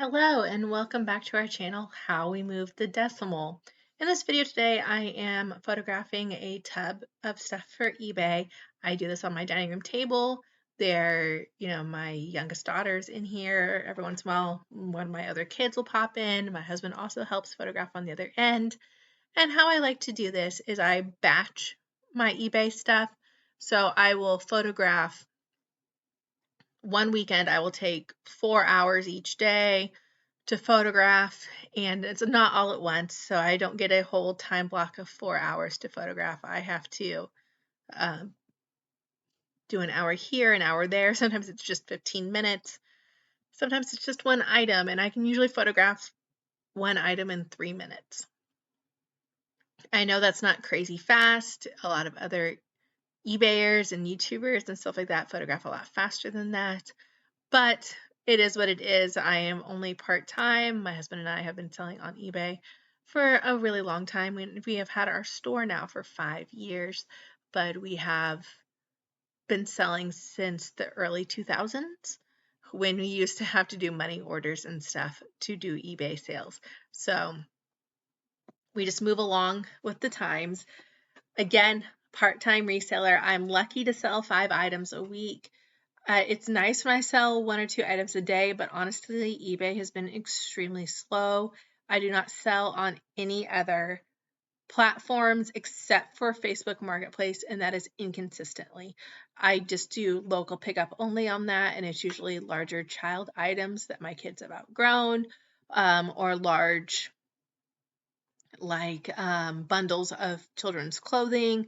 Hello and welcome back to our channel, How We Moved the Decimal. In this video today, I am photographing a tub of stuff for eBay. I do this on my dining room table. My youngest daughter's in here. Every once in a while, one of my other kids will pop in. My husband also helps photograph on the other end. And how I like to do this is I batch my eBay stuff. So I will photograph one weekend. I will take 4 hours each day to photograph, and it's not all at once, so I don't get a whole time block of 4 hours to photograph. I have to um, do an hour here, an hour there. Sometimes it's just 15 minutes. Sometimes it's just one item, and I can usually photograph one item in 3 minutes. I know that's not crazy fast. A lot of other eBayers and YouTubers and stuff like that photograph a lot faster than that. But it is what it is. I am only part-time. My husband and I have been selling on eBay for a really long time. We have had our store now for 5 years, but we have been selling since the early 2000s when we used to have to do money orders and stuff to do eBay sales. So we just move along with the times. Again, part-time reseller. I'm lucky to sell 5 items a week. It's nice when I sell 1 or 2 items a day, but honestly, eBay has been extremely slow. I do not sell on any other platforms except for Facebook Marketplace, and that is inconsistently. I just do local pickup only on that, and it's usually larger child items that my kids have outgrown, or large, bundles of children's clothing.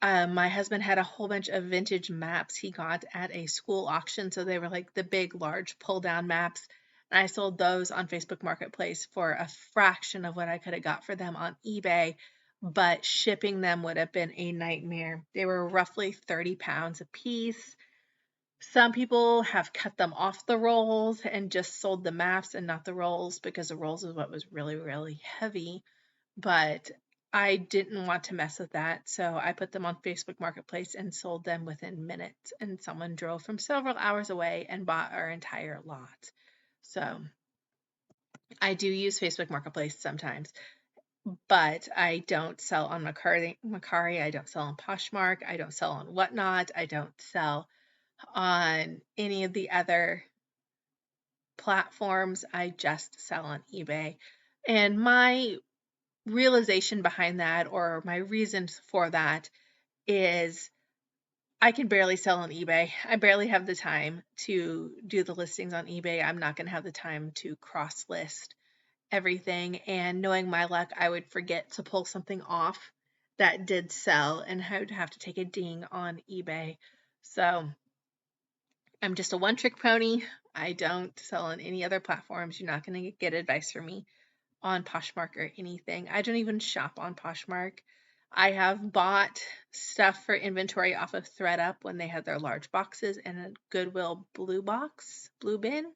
My husband had a whole bunch of vintage maps he got at a school auction. So they were like the big, large pull down maps. And I sold those on Facebook Marketplace for a fraction of what I could have got for them on eBay. But shipping them would have been a nightmare. They were roughly 30 pounds a piece. Some people have cut them off the rolls and just sold the maps and not the rolls because the rolls is what was really, really heavy. But I didn't want to mess with that, so I put them on Facebook Marketplace and sold them within minutes, and someone drove from several hours away and bought our entire lot. So I do use Facebook Marketplace sometimes, but I don't sell on Macari, I don't sell on Poshmark, I don't sell on Whatnot, I don't sell on any of the other platforms. I just sell on eBay. And my realization behind that, or my reason for that, is I can barely sell on eBay. I barely have the time to do the listings on eBay. I'm not going to have the time to cross list everything. And knowing my luck, I would forget to pull something off that did sell, and I would have to take a ding on eBay. So I'm just a one-trick pony. I don't sell on any other platforms. You're not going to get advice from me on Poshmark or anything. I don't even shop on Poshmark. I have bought stuff for inventory off of ThreadUp when they had their large boxes, and a Goodwill blue bin,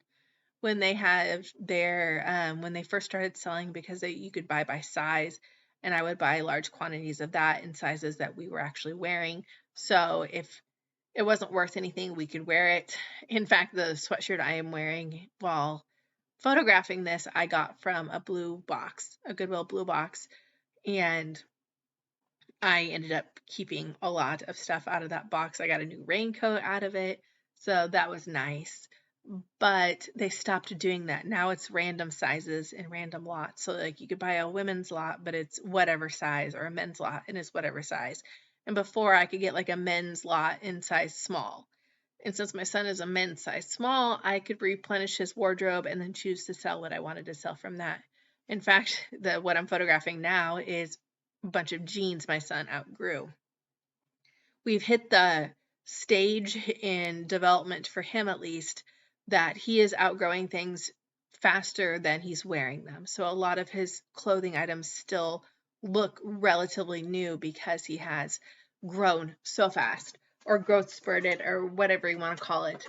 when they had when they first started selling, because you could buy by size, and I would buy large quantities of that in sizes that we were actually wearing. So if it wasn't worth anything, we could wear it. In fact, the sweatshirt I am wearing while photographing this, I got from a Goodwill blue box, and I ended up keeping a lot of stuff out of that box. I got a new raincoat out of it, so that was nice. But they stopped doing that. Now it's random sizes and random lots. So like you could buy a women's lot, but it's whatever size, or a men's lot and it's whatever size. And before I could get like a men's lot in size small. And since my son is a men's size small, I could replenish his wardrobe and then choose to sell what I wanted to sell from that. In fact, what I'm photographing now is a bunch of jeans my son outgrew. We've hit the stage in development, for him at least, that he is outgrowing things faster than he's wearing them. So a lot of his clothing items still look relatively new because he has grown so fast, or growth spurted, or whatever you want to call it.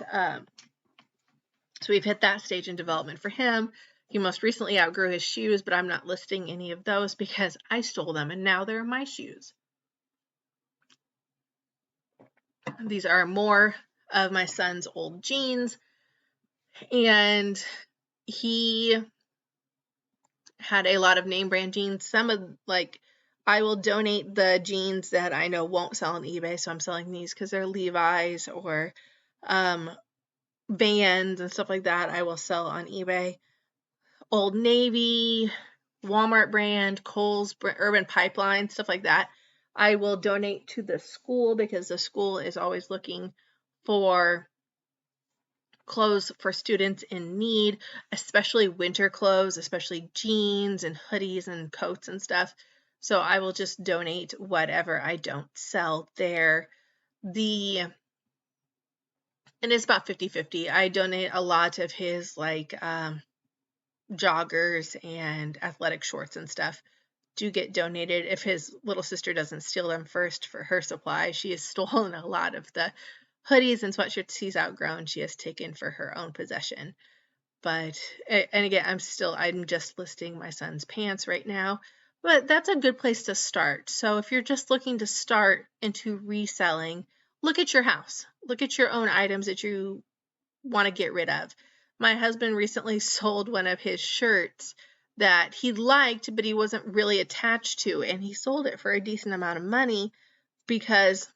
So we've hit that stage in development for him. He most recently outgrew his shoes, but I'm not listing any of those because I stole them and now they're my shoes. These are more of my son's old jeans, and he had a lot of name brand jeans. Some of, like, I will donate the jeans that I know won't sell on eBay, so I'm selling these because they're Levi's or Vans and stuff like that. I will sell on eBay. Old Navy, Walmart brand, Kohl's, Urban Pipeline, stuff like that. I will donate to the school because the school is always looking for clothes for students in need, especially winter clothes, especially jeans and hoodies and coats and stuff. So I will just donate whatever I don't sell there. And it's about 50-50. I donate a lot of his like joggers and athletic shorts and stuff do get donated if his little sister doesn't steal them first for her supply. She has stolen a lot of the hoodies and sweatshirts he's outgrown. She has taken for her own possession. But, and again, I'm just listing my son's pants right now, but that's a good place to start. So if you're just looking to start into reselling, look at your house, look at your own items that you want to get rid of. My husband recently sold one of his shirts that he liked, but he wasn't really attached to, and he sold it for a decent amount of money because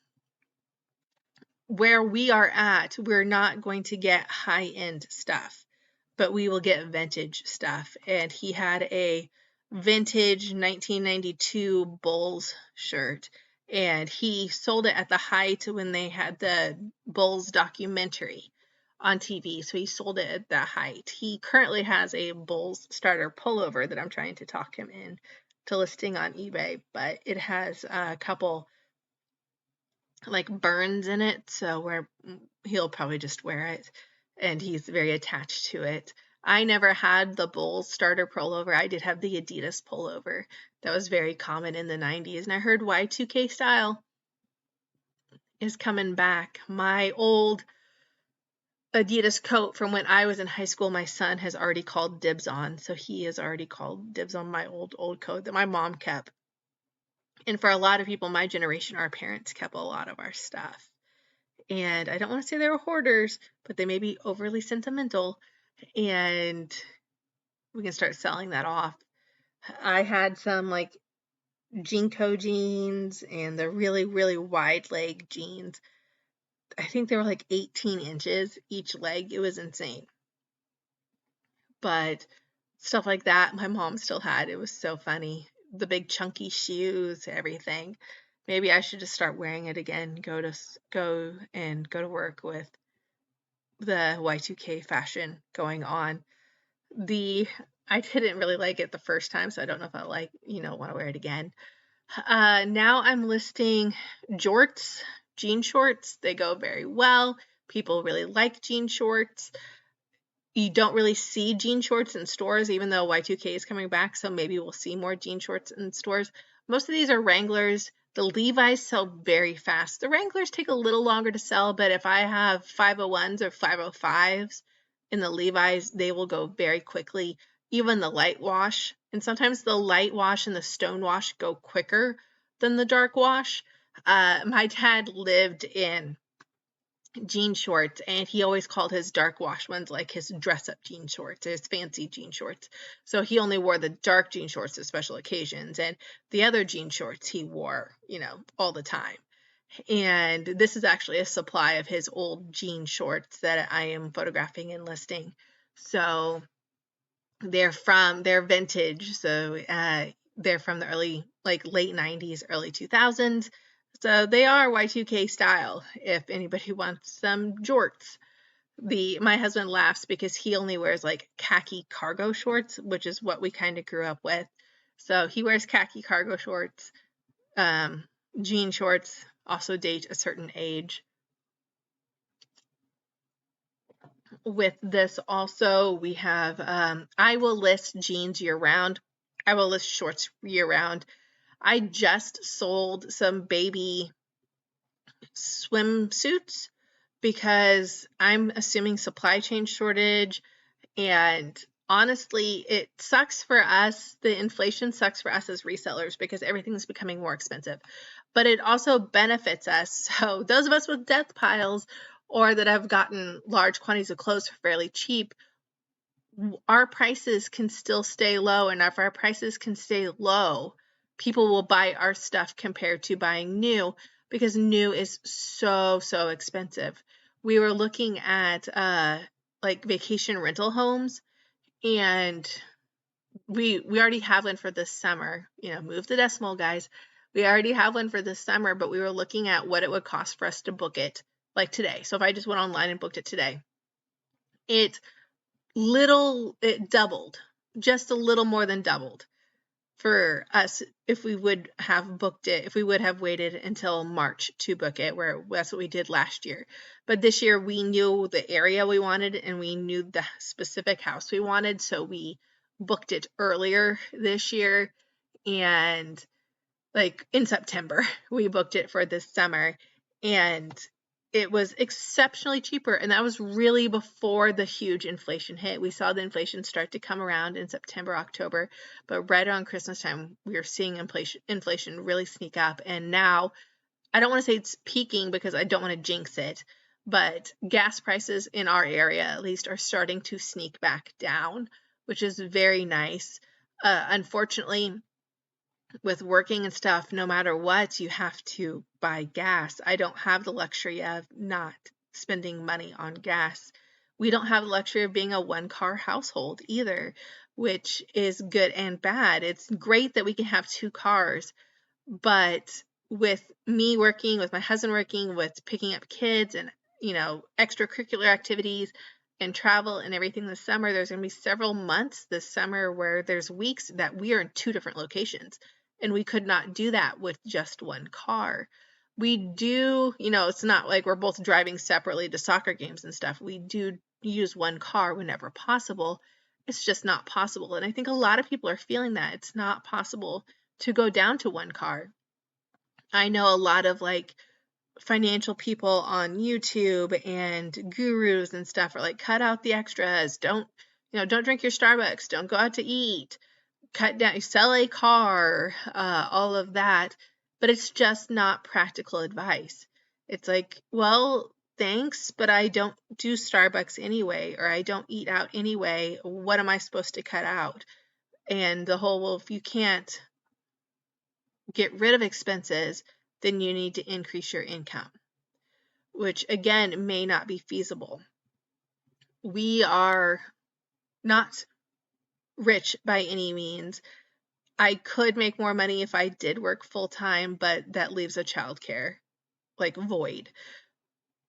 where we are at, we're not going to get high-end stuff, but we will get vintage stuff. And he had a vintage 1992 Bulls shirt, and he sold it at the height when they had the Bulls documentary on TV. So he sold it at that height. He currently has a Bulls starter pullover that I'm trying to talk him in to listing on eBay, but it has a couple like burns in it, so where he'll probably just wear it, and he's very attached to it. I never had the Bulls starter pullover. I did have the Adidas pullover. That was very common in the 90s, and I heard Y2K style is coming back. My old Adidas coat from when I was in high school, my son has already called dibs on, so he has already called dibs on my old coat that my mom kept. And for a lot of people my generation, our parents kept a lot of our stuff. And I don't want to say they were hoarders, but they may be overly sentimental, and we can start selling that off. I had some like Jinko jeans and the really, really wide leg jeans. I think they were like 18 inches each leg. It was insane. But stuff like that, my mom still had. It was so funny. The big chunky shoes, everything. Maybe I should just start wearing it again. Go to work with the Y2K fashion going on. I didn't really like it the first time, so I don't know if I want to wear it again. Now I'm listing jorts, jean shorts. They go very well. People really like jean shorts. You don't really see jean shorts in stores, even though Y2K is coming back, so maybe we'll see more jean shorts in stores. Most of these are Wranglers. The Levi's sell very fast. The Wranglers take a little longer to sell, but if I have 501s or 505s in the Levi's, they will go very quickly. Even the light wash, and sometimes the light wash and the stone wash go quicker than the dark wash. My dad lived in jean shorts, and he always called his dark wash ones like his dress up jean shorts, his fancy jean shorts. So he only wore the dark jean shorts at special occasions, and the other jean shorts he wore, all the time. And this is actually a supply of his old jean shorts that I am photographing and listing. So they're vintage. So they're from the late 90s, early 2000s. So they are Y2K style if anybody wants some jorts. My husband laughs because he only wears like khaki cargo shorts, which is what we kind of grew up with. So he wears khaki cargo shorts. Jean shorts also date a certain age. With this also, we have, I will list jeans year round. I will list shorts year round. I just sold some baby swimsuits because I'm assuming supply chain shortage, and honestly, it sucks for us. The inflation sucks for us as resellers because everything's becoming more expensive, but it also benefits us. So those of us with death piles or that have gotten large quantities of clothes for fairly cheap, our prices can still stay low, and if our prices can stay low, people will buy our stuff compared to buying new, because new is so expensive. We were looking at like vacation rental homes, and we already have one for this summer. Move the decimal, guys. We already have one for this summer, but we were looking at what it would cost for us to book it like today. So if I just went online and booked it today, it doubled, just a little more than doubled for us if we would have booked it, if we would have waited until March to book it, where that's what we did last year. But this year we knew the area we wanted and we knew the specific house we wanted, so we booked it earlier this year, and like in September we booked it for this summer, and it was exceptionally cheaper, and that was really before the huge inflation hit. We saw the inflation start to come around in September, October, but right around Christmas time, we were seeing inflation really sneak up, and now, I don't want to say it's peaking because I don't want to jinx it, but gas prices in our area, at least, are starting to sneak back down, which is very nice. Unfortunately, with working and stuff, no matter what, you have to buy gas. I don't have the luxury of not spending money on gas. We don't have the luxury of being a one-car household either, which is good and bad. It's great that we can have 2 cars, but with me working, with my husband working, with picking up kids and, extracurricular activities and travel and everything this summer, there's going to be several months this summer where there's weeks that we are in 2 different locations. And we could not do that with just 1 car. We do, it's not like we're both driving separately to soccer games and stuff. We do use 1 car whenever possible. It's just not possible. And I think a lot of people are feeling that. It's not possible to go down to 1 car. I know a lot of like financial people on YouTube and gurus and stuff are like, cut out the extras. Don't drink your Starbucks. Don't go out to eat. Cut down, sell a car, all of that, but it's just not practical advice. It's like, well, thanks, but I don't do Starbucks anyway, or I don't eat out anyway. What am I supposed to cut out? And the whole, well, if you can't get rid of expenses, then you need to increase your income, which again may not be feasible. We are not rich by any means. I could make more money if I did work full time, but that leaves a childcare like void.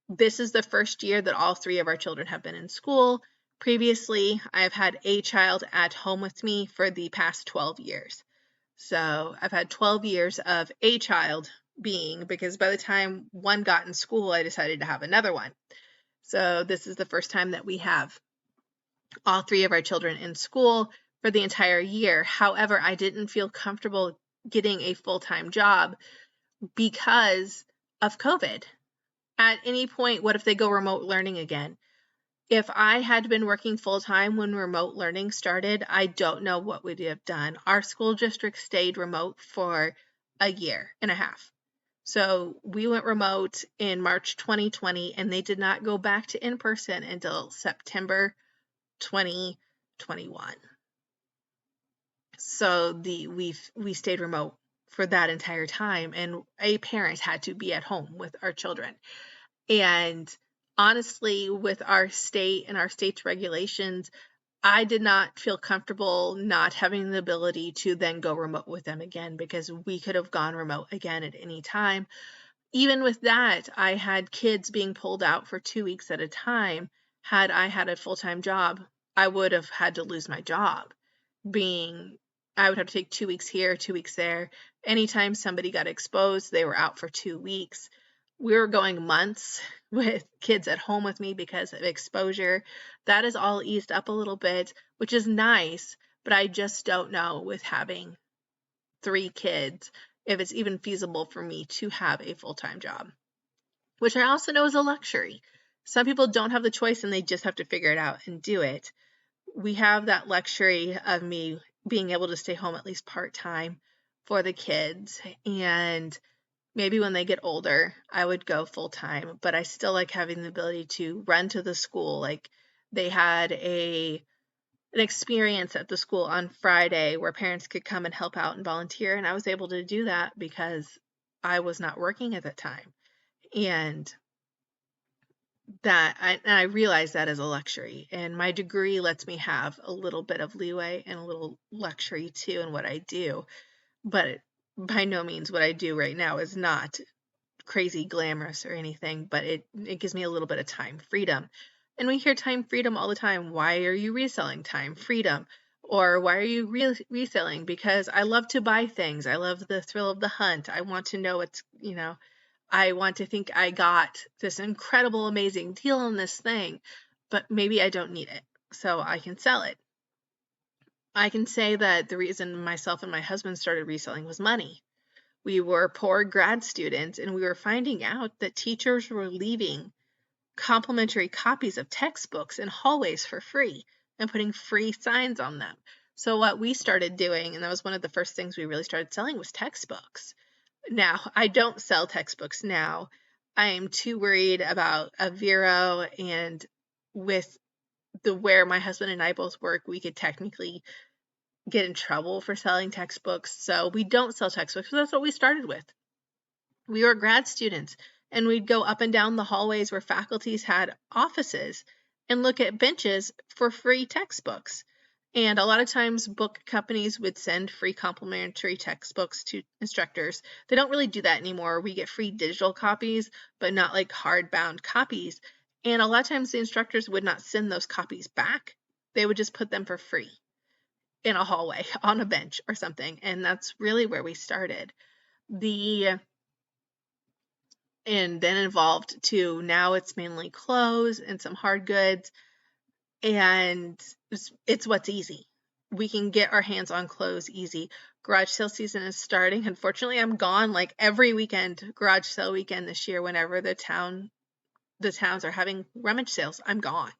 This is the first year that all 3 of our children have been in school. Previously, I've had a child at home with me for the past 12 years. So I've had 12 years of a child being, because by the time one got in school, I decided to have another one. So this is the first time that we have all 3 of our children in school for the entire year. However, I didn't feel comfortable getting a full-time job because of COVID. At any point, what if they go remote learning again? If I had been working full-time when remote learning started, I don't know what we'd have done. Our school district stayed remote for a year and a half. So we went remote in March 2020, and they did not go back to in-person until September 2021. So we stayed remote for that entire time, and a parent had to be at home with our children. And honestly, with our state and our state's regulations, I did not feel comfortable not having the ability to then go remote with them again, because we could have gone remote again at any time. Even with that, I had kids being pulled out for 2 weeks at a time. Had I had a full-time job, I would have had to lose my job. I would have to take 2 weeks here, 2 weeks there. Anytime somebody got exposed, they were out for 2 weeks. We were going months with kids at home with me because of exposure. That is all eased up a little bit, which is nice, but I just don't know, with having 3 kids, if it's even feasible for me to have a full-time job, which I also know is a luxury. Some people don't have the choice and they just have to figure it out and do it. We have that luxury of me being able to stay home at least part-time for the kids, and maybe when they get older, I would go full-time, but I still like having the ability to run to the school. Like, they had a an experience at the school on Friday where parents could come and help out and volunteer, and I was able to do that because I was not working at the time. And I realize that as a luxury, and my degree lets me have a little bit of leeway and a little luxury too in what I do. But by no means what I do right now is not crazy glamorous or anything, but it gives me a little bit of time freedom. And we hear time freedom all the time. Why are you reselling? Time freedom. Or why are you reselling? Because I love to buy things. I love the thrill of the hunt. I want to know I want to think I got this incredible, amazing deal on this thing, but maybe I don't need it, so I can sell it. I can say that the reason myself and my husband started reselling was money. We were poor grad students, and we were finding out that teachers were leaving complimentary copies of textbooks in hallways for free and putting free signs on them. So what we started doing, and that was one of the first things we really started selling, was textbooks. Now, I don't sell textbooks now. I am too worried about a Vero, and with where my husband and I both work, we could technically get in trouble for selling textbooks. So we don't sell textbooks. That's what we started with. We were grad students, and we'd go up and down the hallways where faculties had offices and look at benches for free textbooks. And a lot of times book companies would send free complimentary textbooks to instructors. They don't really do that anymore. We get free digital copies, but not like hardbound copies. And a lot of times the instructors would not send those copies back. They would just put them for free in a hallway on a bench or something. And that's really where we started. And then evolved to now it's mainly clothes and some hard goods, and it's what's easy. We can get our hands on clothes easy. Garage sale season is starting. Unfortunately, I'm gone like every weekend, garage sale weekend this year. Whenever the towns are having rummage sales, I'm gone,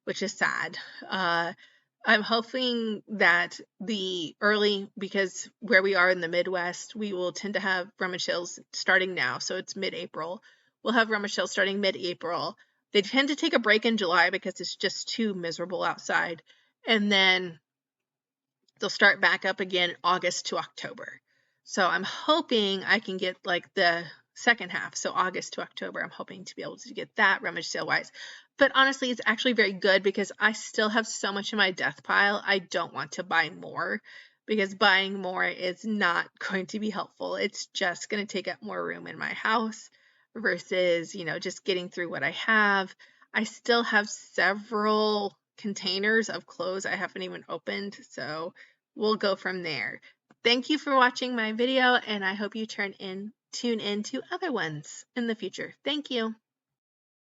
which is sad. I'm hoping that because where we are in the Midwest, we will tend to have rummage sales starting now. So it's mid-April. We'll have rummage sales starting mid-April. They tend to take a break in July because it's just too miserable outside. And then they'll start back up again August to October. So I'm hoping I can get like the second half, so August to October. I'm hoping to be able to get that rummage sale wise. But honestly, it's actually very good because I still have so much in my death pile. I don't want to buy more because buying more is not going to be helpful. It's just going to take up more room in my house versus, just getting through what I have. I still have several containers of clothes I haven't even opened, so we'll go from there. Thank you for watching my video, and I hope you tune in to other ones in the future. Thank you.